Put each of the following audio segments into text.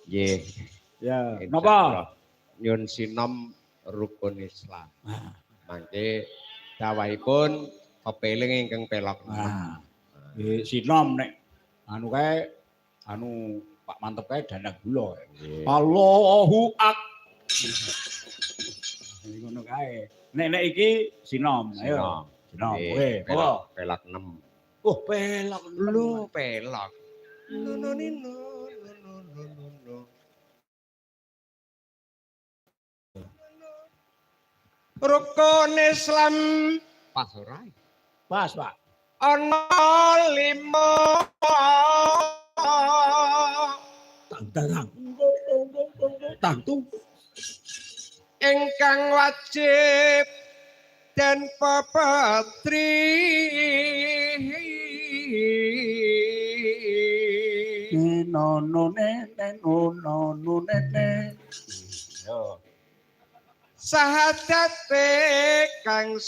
Nggih. Ya, napa? Nyun sinom rukun Islam. Mangke dawahipun kepeling ingkang pelok. Nggih, sinom nek anu kae Pak Mantep kae dandang gula. Allahu ngono kae. Nek iki sinom, ayo. Sinom. Oke, pelak 6. Oh, pelak. Lho, pelak. Rukun Islam pas ora? Pas, Pak. Ana 5 Tang. Ingkang wajib dan papatri no nene yo sahadate kang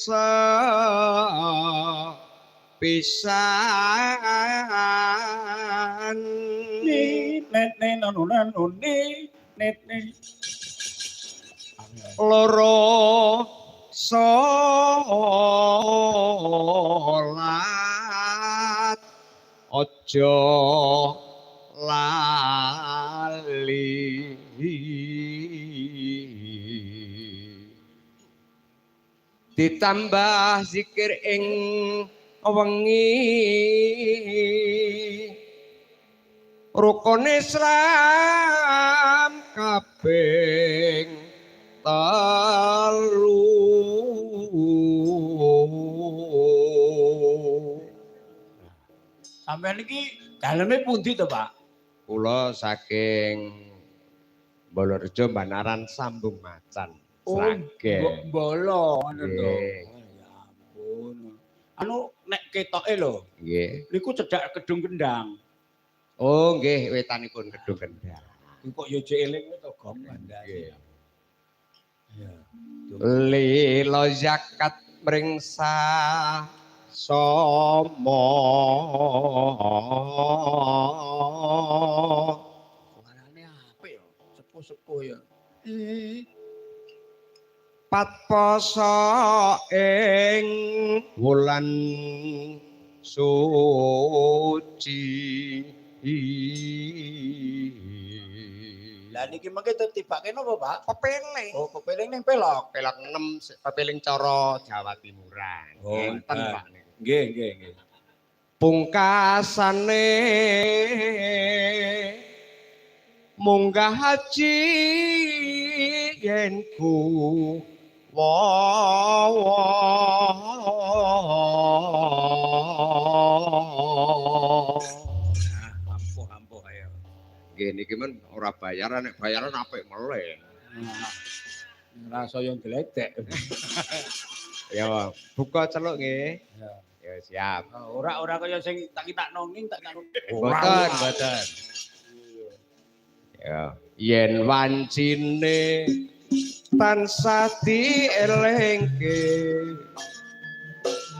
pisan nene loro salat aja lali ditambah zikir ing wengi rukun Islam kaping 3 sampeyan iki daleme pundi to, Pak? Kula saking Bolorejo Banaran Sambung Macan. Sragen. Bolo ngono to. Ya ampun. Anu nek ketoke lho. Nggih. Niku cedhak Kedung Kendang. Oh, nggih wetanipun Kedung Kendang. Kok yo jek eling to Gom Nggih. Ya. Lila zakat mringsa somo suarane apik yo sepuh-sepuh yo pat poso ing wulan suci lah niki mengke tibake napa Pak? Kepeling. Oh kepeling ning pelok. Pelok 6 kepeling cara Jawa Timuran. Enten Pak. Nggih. Pungkasane munggah haji yen ku ampuh ayo. Nggih niki men ora bayaran nek bayaran apik meleh. Rasa yang gledek. Ya buka celuk nggih. Ya siap. Ora kaya sing tak nonging tak Mboten. Ya, yen wancine tansah dielingke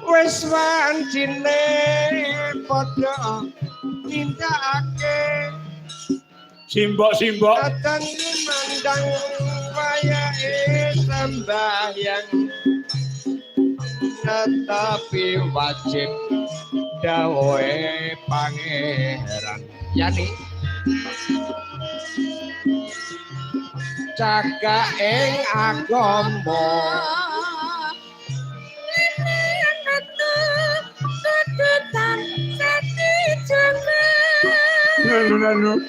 wis wancine padha tindakake simbok datang mandang wayahe sembahyang tetapi wajib dawuhe pangeran yani cagak ing agama Nanu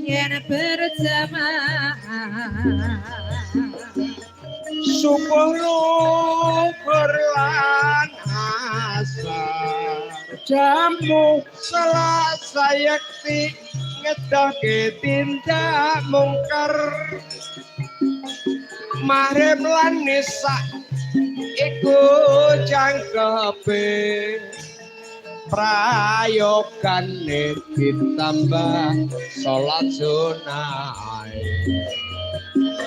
yen berjamaah subuh luhur lan asar jamu selasa yakti ngedoke tindak mungkar maghrib lan nisa iku jangkepe prayogane ditambah salat sunah